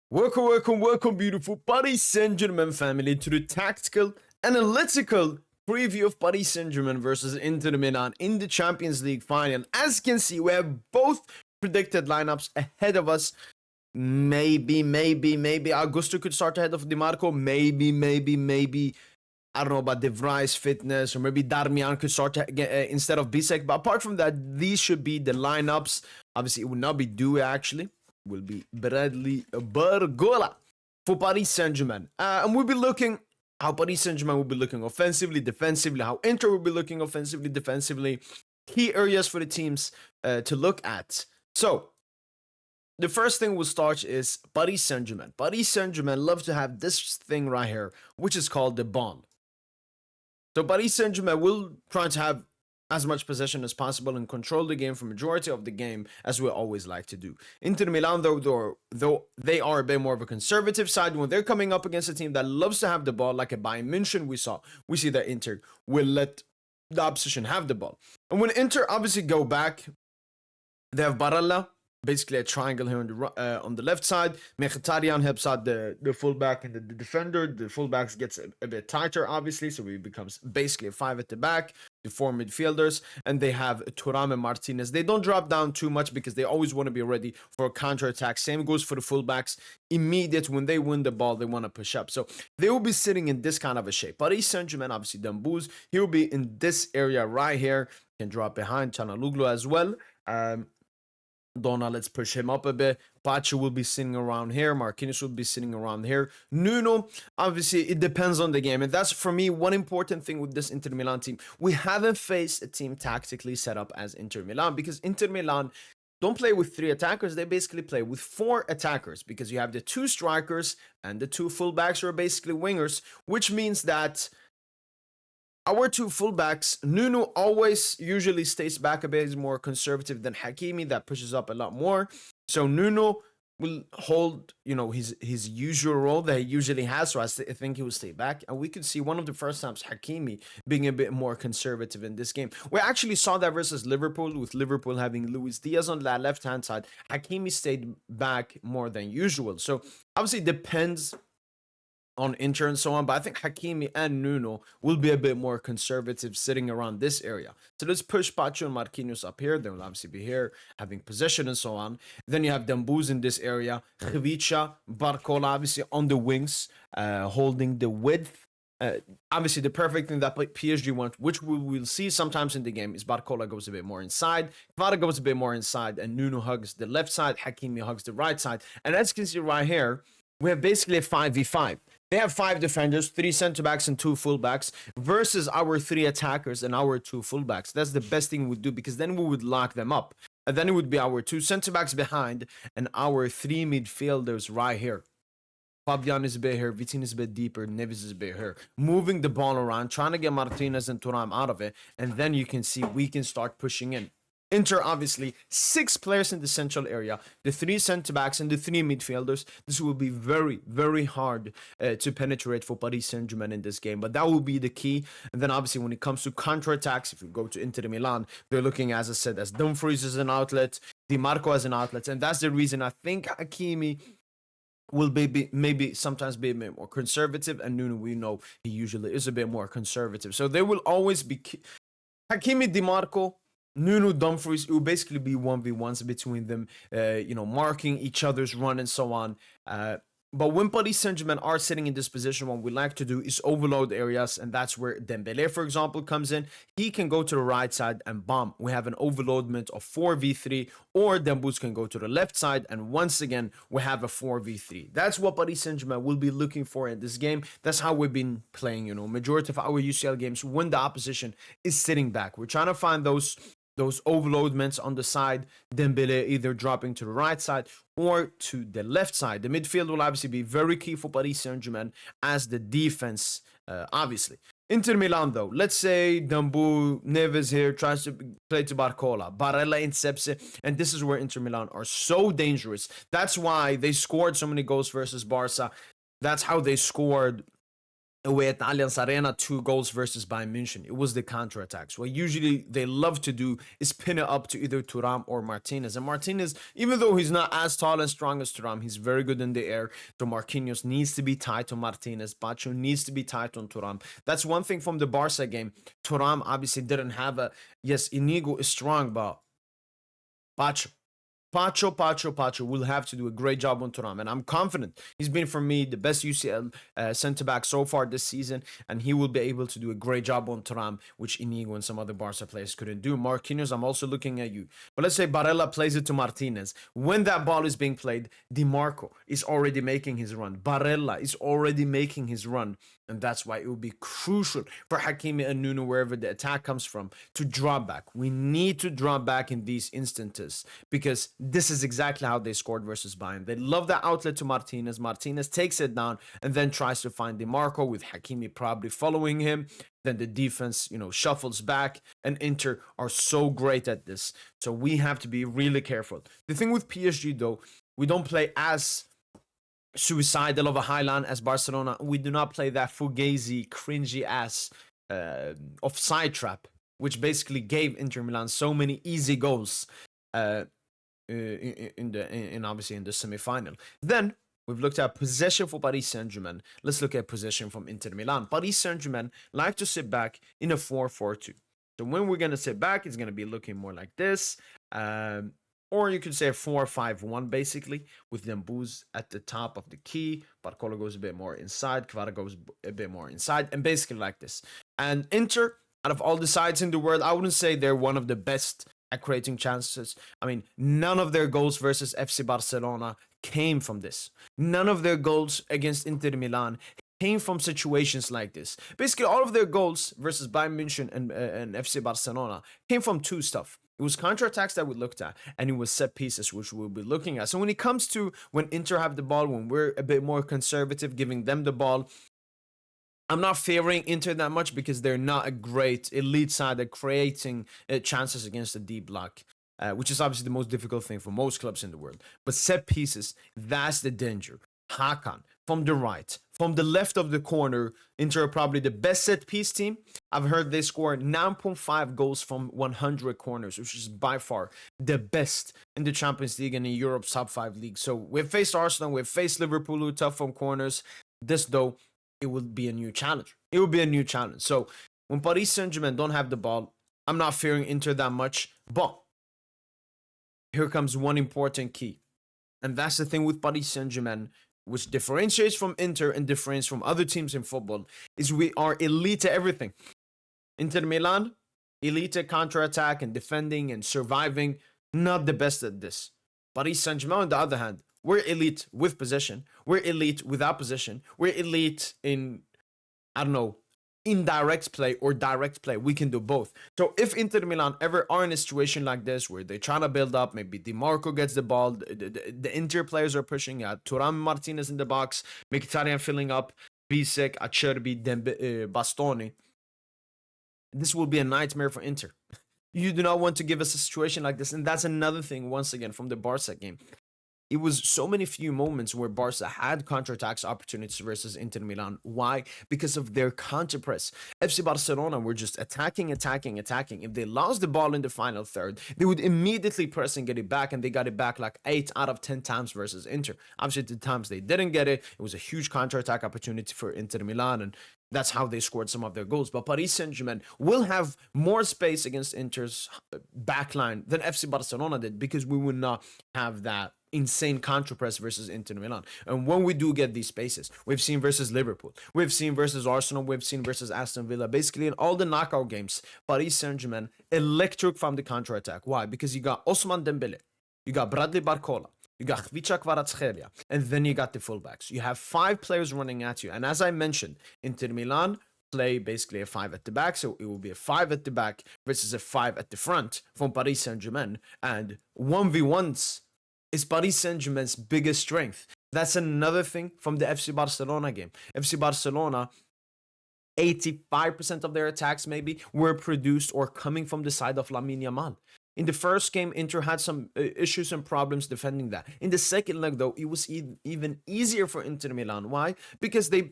Welcome, beautiful Paris Saint-Germain family to the tactical, analytical preview of Paris Saint-Germain versus Inter Milan in the Champions League final. As you can see, we have both predicted lineups ahead of us. Maybe Augusto could start ahead of DiMarco. Maybe. I don't know about De Vrij's fitness, or maybe Darmian could start instead of Bisek. But apart from that, these should be the lineups. Obviously, it will not be Due actually. Will be Bradley Barcola for Paris Saint-Germain. And we'll be looking how Paris Saint-Germain will be looking offensively, defensively, how Inter will be looking offensively, defensively, key areas for the teams to look at. So, the first thing we'll start is Paris Saint-Germain. Paris Saint-Germain love to have this thing right here, which is called the ball. So Paris Saint-Germain will try to have as much possession as possible and control the game for majority of the game, as we always like to do. Inter Milan, though they are a bit more of a conservative side, when they're coming up against a team that loves to have the ball, like a Bayern München we see that Inter will let the opposition have the ball. And when Inter obviously go back, they have Barella, basically a triangle here on the left side. Mkhitaryan helps out the fullback and the defender. The fullbacks gets a bit tighter, obviously, so he becomes basically a 5 at the back. The 4 midfielders, and they have Thuram and Martinez. They don't drop down too much because they always want to be ready for a counter-attack. Same goes for the fullbacks. Immediate, when they win the ball, they want to push up. So they will be sitting in this kind of a shape. Paris Saint-Germain, obviously, Dembouz, he will be in this area right here. Can drop behind Çalhanoğlu as well. Donna, let's push him up a bit. Pacho will be sitting around here. Marquinhos will be sitting around here. Nuno, obviously, it depends on the game. And that's, for me, one important thing with this Inter Milan team. We haven't faced a team tactically set up as Inter Milan, because Inter Milan don't play with 3 attackers. They basically play with 4 attackers, because you have the 2 strikers and the 2 fullbacks who are basically wingers, which means that our 2 fullbacks, Nuno always usually stays back a bit. He's more conservative than Hakimi, that pushes up a lot more. So Nuno will hold, his usual role that he usually has. So I think he will stay back. And we could see one of the first times Hakimi being a bit more conservative in this game. We actually saw that versus Liverpool, with Liverpool having Luis Diaz on that left-hand side. Hakimi stayed back more than usual. So obviously it depends on Inter and so on, but I think Hakimi and Nuno will be a bit more conservative sitting around this area. So let's push Pacho and Marquinhos up here. They will obviously be here having possession and so on. Then you have Dembouz in this area, Khvicha, Barcola obviously on the wings, holding the width. Obviously the perfect thing that PSG want, which we will see sometimes in the game, is Barcola goes a bit more inside, Kvara goes a bit more inside, and Nuno hugs the left side, Hakimi hugs the right side. And as you can see right here, we have basically a 5v5. They have 5 defenders, 3 center-backs and 2 fullbacks, versus our 3 attackers and our 2 fullbacks. That's the best thing we'd do, because then we would lock them up. And then it would be our 2 center-backs behind and our 3 midfielders right here. Fabian is a bit here, Vitinha is a bit deeper, Neves is a bit here. Moving the ball around, trying to get Martinez and Thuram out of it, and then you can see we can start pushing in. Inter, obviously, 6 players in the central area, the 3 center-backs and the 3 midfielders. This will be very, very hard to penetrate for Paris Saint-Germain in this game, but that will be the key. And then, obviously, when it comes to counter-attacks, if you go to Inter Milan, they're looking, as I said, as Dumfries as an outlet, DiMarco as an outlet, and that's the reason I think Hakimi will maybe sometimes be a bit more conservative, and Nuno, we know he usually is a bit more conservative. So there will always be Hakimi, DiMarco, Nuno, Dumfries. It will basically be 1v1s between them, marking each other's run and so on. But when Paris Saint-Germain are sitting in this position, what we like to do is overload areas, and that's where Dembele, for example, comes in. He can go to the right side and bomb. We have an overloadment of 4v3, or Dembouz can go to the left side, and once again, we have a 4v3. That's what Paris Saint-Germain will be looking for in this game. That's how we've been playing, majority of our UCL games when the opposition is sitting back. We're trying to find those overloadments on the side, Dembele either dropping to the right side or to the left side. The midfield will obviously be very key for Paris Saint-Germain, as the defense, obviously. Inter Milan, though, let's say Dembouz, Neves here tries to play to Barcola, Barella intercepts it, and this is where Inter Milan are so dangerous. That's why they scored so many goals versus Barca. That's how they scored away at Allianz Arena, 2 goals versus Bayern München. It was the counterattacks. What usually they love to do is pin it up to either Thuram or Martinez. And Martinez, even though he's not as tall and strong as Thuram, he's very good in the air. So Marquinhos needs to be tight on Martinez. Bacho needs to be tight on Thuram. That's one thing from the Barca game. Thuram obviously didn't have a... Yes, Inigo is strong, but Pacho will have to do a great job on Thuram, and I'm confident he's been, for me, the best UCL centre-back so far this season, and he will be able to do a great job on Thuram, which Inigo and some other Barca players couldn't do. Marquinhos, I'm also looking at you. But let's say Barella plays it to Martinez. When that ball is being played, Di Marco is already making his run. Barella is already making his run. And that's why it will be crucial for Hakimi and Nuno, wherever the attack comes from, to drop back. We need to drop back in these instances because this is exactly how they scored versus Bayern. They love that outlet to Martinez. Martinez takes it down and then tries to find Di Marco, with Hakimi probably following him. Then the defense, shuffles back, and Inter are so great at this. So we have to be really careful. The thing with PSG, though, we don't play as suicidal of a highline as Barcelona. We do not play that fugazi, cringy ass offside trap, which basically gave Inter Milan so many easy goals obviously in the semi-final. Then we've looked at possession for Paris Saint-Germain. Let's look at possession from Inter Milan. Paris Saint-Germain like to sit back in a 4-4-2. So when we're going to sit back, it's going to be looking more like this. Or you could say a 4-5-1, basically, with Dembouz at the top of the key. Barcola goes a bit more inside. Kvara goes a bit more inside. And basically like this. And Inter, out of all the sides in the world, I wouldn't say they're one of the best at creating chances. I mean, none of their goals versus FC Barcelona came from this. None of their goals against Inter Milan came from situations like this. Basically, all of their goals versus Bayern München and FC Barcelona came from two stuff. It was counterattacks that we looked at, and it was set pieces, which we'll be looking at. So when it comes to when Inter have the ball, when we're a bit more conservative, giving them the ball, I'm not favoring Inter that much because they're not a great elite side at creating chances against the deep block, which is obviously the most difficult thing for most clubs in the world. But set pieces, that's the danger. Hakan, from the right, from the left of the corner, Inter are probably the best set piece team. I've heard they score 9.5 goals from 100 corners, which is by far the best in the Champions League and in Europe's top 5 leagues. So we've faced Arsenal, we've faced Liverpool, who are tough from corners. This, though, it will be a new challenge. It will be a new challenge. So when Paris Saint-Germain don't have the ball, I'm not fearing Inter that much. But here comes one important key. And that's the thing with Paris Saint-Germain, which differentiates from Inter and differentiates from other teams in football, is we are elite at everything. Inter Milan, elite at counter-attack and defending and surviving, not the best at this. Paris Saint-Germain, on the other hand, we're elite with possession. We're elite without possession. We're elite in, indirect play or direct play. We can do both. So if Inter Milan ever are in a situation like this where they're trying to build up, maybe Di Marco gets the ball, the Inter players are pushing out, Thuram, Martinez in the box, Mkhitaryan filling up, Bisek, Acerbi, Bastoni, this will be a nightmare for Inter. You do not want to give us a situation like this. And that's another thing, once again, from the Barca game. It was so many few moments where Barca had counterattacks opportunities versus Inter Milan. Why? Because of their counter-press. FC Barcelona were just attacking. If they lost the ball in the final third, they would immediately press and get it back, and they got it back like 8 out of 10 times versus Inter. Obviously, the times they didn't get it, it was a huge counterattack opportunity for Inter Milan, and that's how they scored some of their goals. But Paris Saint-Germain will have more space against Inter's backline than FC Barcelona did, because we would not have that insane counter-press versus Inter Milan. And when we do get these spaces, we've seen versus Liverpool, we've seen versus Arsenal, we've seen versus Aston Villa, basically in all the knockout games, Paris Saint-Germain electric from the counter-attack. Why? Because you got Ousmane Dembele, you got Bradley Barcola, you got Khvicha Kvaratskhelia, and then you got the fullbacks. You have 5 players running at you. And as I mentioned, Inter Milan play basically a 5 at the back, so it will be a 5 at the back versus a 5 at the front from Paris Saint-Germain. And 1v1s is Paris Saint-Germain's biggest strength. That's another thing from the FC Barcelona game. FC Barcelona, 85% of their attacks maybe were produced or coming from the side of Lamine Yamal. In the first game, Inter had some issues and problems defending that. In the second leg, though, it was even easier for Inter Milan. Why? Because they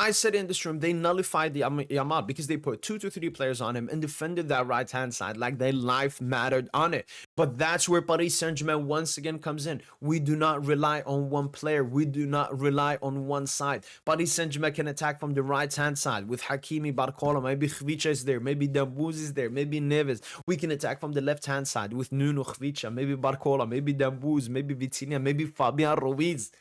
I said in the stream, they nullified the Yamal because they put 2 to 3 players on him and defended that right-hand side like their life mattered on it. But that's where Paris Saint-Germain once again comes in. We do not rely on one player. We do not rely on one side. Paris Saint-Germain can attack from the right-hand side with Hakimi, Barcola, maybe Khvicha is there, maybe Dembouz is there, maybe Neves. We can attack from the left-hand side with Nuno, Khvicha, maybe Barcola, maybe Dembouz, maybe Vitinha, maybe Fabian Ruiz.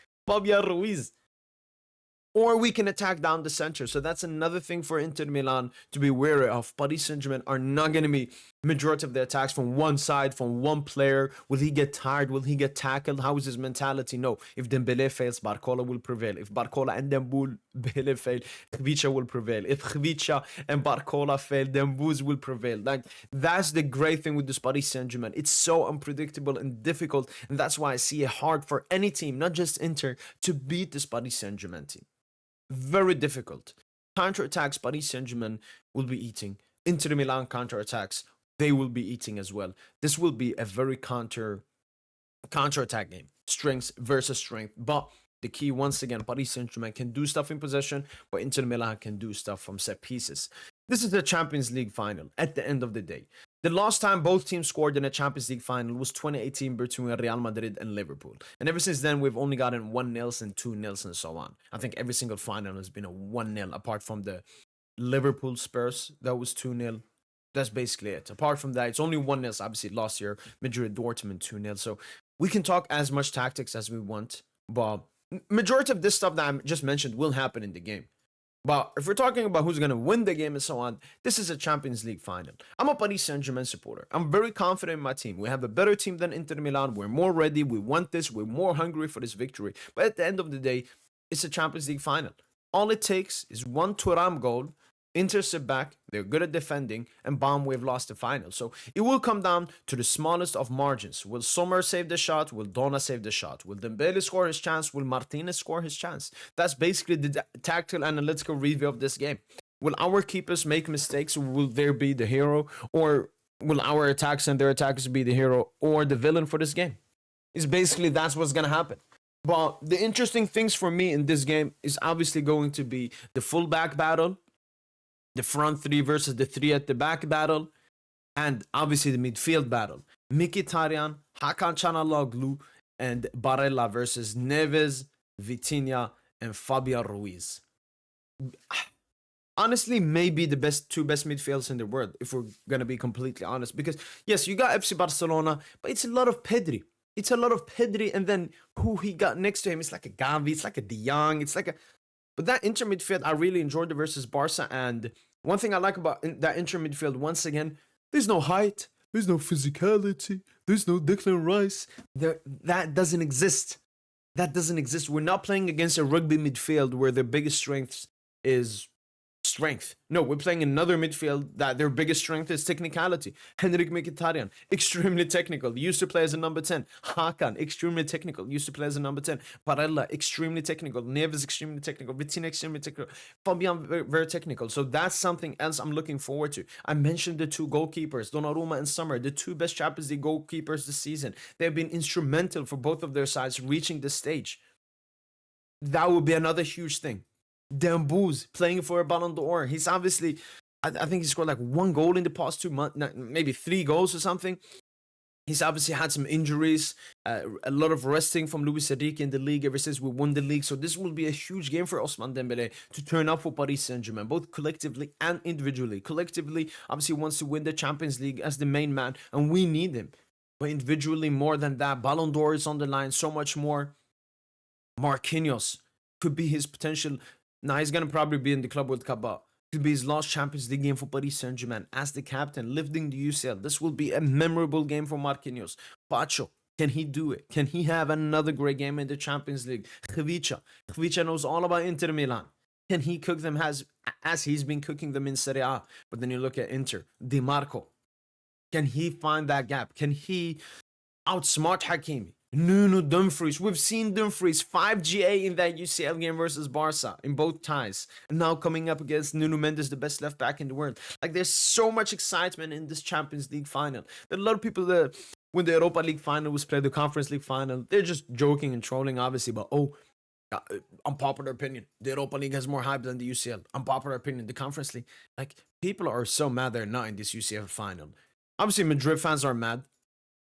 Or we can attack down the center. So that's another thing for Inter Milan to be wary of. Paris Saint-Germain are not going to be majority of the attacks from one side, from one player. Will he get tired? Will he get tackled? How is his mentality? No. If Dembele fails, Barcola will prevail. If Barcola and Dembele fail, Khvicha will prevail. If Khvicha and Barcola fail, Dembouz will prevail. Like, that's the great thing with this Paris Saint-Germain. It's so unpredictable and difficult. And that's why I see it hard for any team, not just Inter, to beat this Paris Saint-Germain team. Very difficult. Counter-attacks, Paris Saint-Germain will be eating. Inter Milan counter-attacks, they will be eating as well. This will be a very counter-attack game. Strength versus strength. But the key, once again, Paris Saint-Germain can do stuff in possession, but Inter Milan can do stuff from set pieces. This is the Champions League final at the end of the day. The last time both teams scored in a Champions League final was 2018 between Real Madrid and Liverpool. And ever since then, we've only gotten 1-0 and 2-0 and so on. I think every single final has been a 1-0, apart from the Liverpool Spurs. That was 2-0. That's basically it. Apart from that, it's only 1-0. Obviously, last year, Madrid Dortmund 2-0. So we can talk as much tactics as we want. But majority of this stuff that I just mentioned will happen in the game. But if we're talking about who's going to win the game and so on, this is a Champions League final. I'm a Paris Saint-Germain supporter. I'm very confident in my team. We have a better team than Inter Milan. We're more ready. We want this. We're more hungry for this victory. But at the end of the day, it's a Champions League final. All it takes is one Thuram goal. Inter sit back, they're good at defending, and bam, we've lost the final. So it will come down to the smallest of margins. Will Sommer save the shot? Will Donna save the shot? Will Dembele score his chance? Will Martinez score his chance? That's basically the tactical analytical review of this game. Will our keepers make mistakes? Will there be the hero? Or will our attacks and their attackers be the hero or the villain for this game? It's basically that's what's going to happen. But the interesting things for me in this game is obviously going to be the fullback battle, the front three versus the three at the back battle, and obviously the midfield battle. Mkhitaryan, Hakan Çalhanoğlu, and Barella versus Neves, Vitinha, and Fabian Ruiz. Honestly, maybe the two best midfielders in the world, if we're going to be completely honest. Because, yes, you got FC Barcelona, but it's a lot of Pedri. It's a lot of Pedri, and then who he got next to him, it's like a Gavi, it's like a De Jong, it's like a... But that inter midfield, I really enjoyed the versus Barca. And one thing I like about that inter midfield, once again, there's no height, there's no physicality, there's no Declan Rice. That doesn't exist. That doesn't exist. We're not playing against a rugby midfield where their biggest strength is strength. No, we're playing another midfield that their biggest strength is technicality. Henrik Mkhitaryan, extremely technical, used to play as a number 10. Hakan, extremely technical, used to play as a number 10. Barella, extremely technical. Neves, extremely technical. Vitinha, extremely technical. Fabian, very, very technical. So that's something else I'm looking forward to. I mentioned the two goalkeepers, Donnarumma and Sommer, the two best Champions League goalkeepers this season. They've been instrumental for both of their sides reaching this stage. That would be another huge thing. Dembouz playing for a Ballon d'Or. He's obviously, I think he scored like 1 goal in the past 2 months, maybe 3 goals or something. He's obviously had some injuries, a lot of resting from Luis Enrique in the league ever since we won the league. So this will be a huge game for Ousmane Dembele to turn up for Paris Saint-Germain, both collectively and individually. Collectively, obviously wants to win the Champions League as the main man, and we need him. But individually, more than that, Ballon d'Or is on the line, so much more. Marquinhos could be his potential. Now, he's going to probably be in the Club World Cup, but it could be his last Champions League game for Paris Saint-Germain as the captain, lifting the UCL. This will be a memorable game for Marquinhos. Pacho, can he do it? Can he have another great game in the Champions League? Khvicha knows all about Inter Milan. Can he cook them as he's been cooking them in Serie A? But then you look at Inter, Di Marco. Can he find that gap? Can he outsmart Hakimi? Nuno Dumfries. We've seen Dumfries 5 GA in that UCL game versus Barca in both ties. And now coming up against Nuno Mendes, the best left back in the world. Like, there's so much excitement in this Champions League final. There are a lot of people that, when the Europa League final was played, the Conference League final, they're just joking and trolling, obviously. But, oh, Unpopular opinion. The Europa League has more hype than the UCL. Unpopular opinion. The Conference League. Like, people are so mad they're not in this UCL final. Obviously, Madrid fans are mad,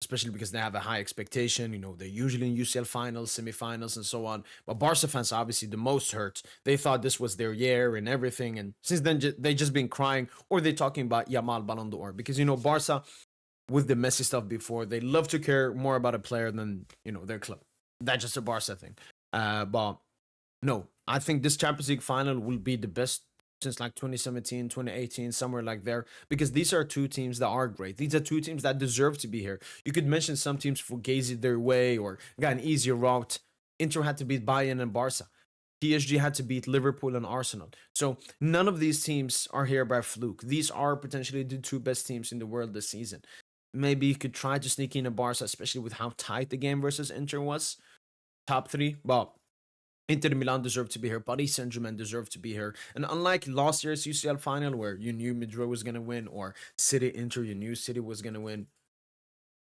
especially because they have a high expectation. You know, they're usually in UCL finals, semifinals, and so on. But Barca fans are obviously the most hurt. They thought this was their year and everything. And since then, they just been crying, or they're talking about Yamal Ballon d'Or. Because, you know, Barca, with the messy stuff before, they love to care more about a player than, you know, their club. That's just a Barca thing. But no, I think this Champions League final will be the best since like 2017, 2018, somewhere like there, because these are two teams that are great. These are two teams that deserve to be here. You could mention some teams fugazi their way or got an easier route. Inter had to beat Bayern and Barca. PSG had to beat Liverpool and Arsenal. So none of these teams are here by fluke. These are potentially the two best teams in the world this season. Maybe you could try to sneak in a Barca, especially with how tight the game versus Inter was. Top three, well, Inter Milan deserved to be here. Paris Saint-Germain deserved to be here. And unlike last year's UCL final, where you knew Madrid was going to win, or City Inter, you knew City was going to win,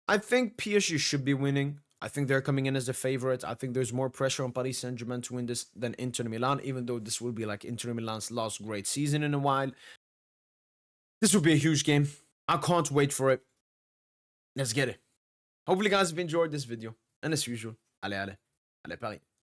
I think PSG should be winning. I think they're coming in as the favorite. I think there's more pressure on Paris Saint-Germain to win this than Inter Milan, even though this will be like Inter Milan's last great season in a while. This will be a huge game. I can't wait for it. Let's get it. Hopefully, guys have enjoyed this video. And as usual, allez, Paris.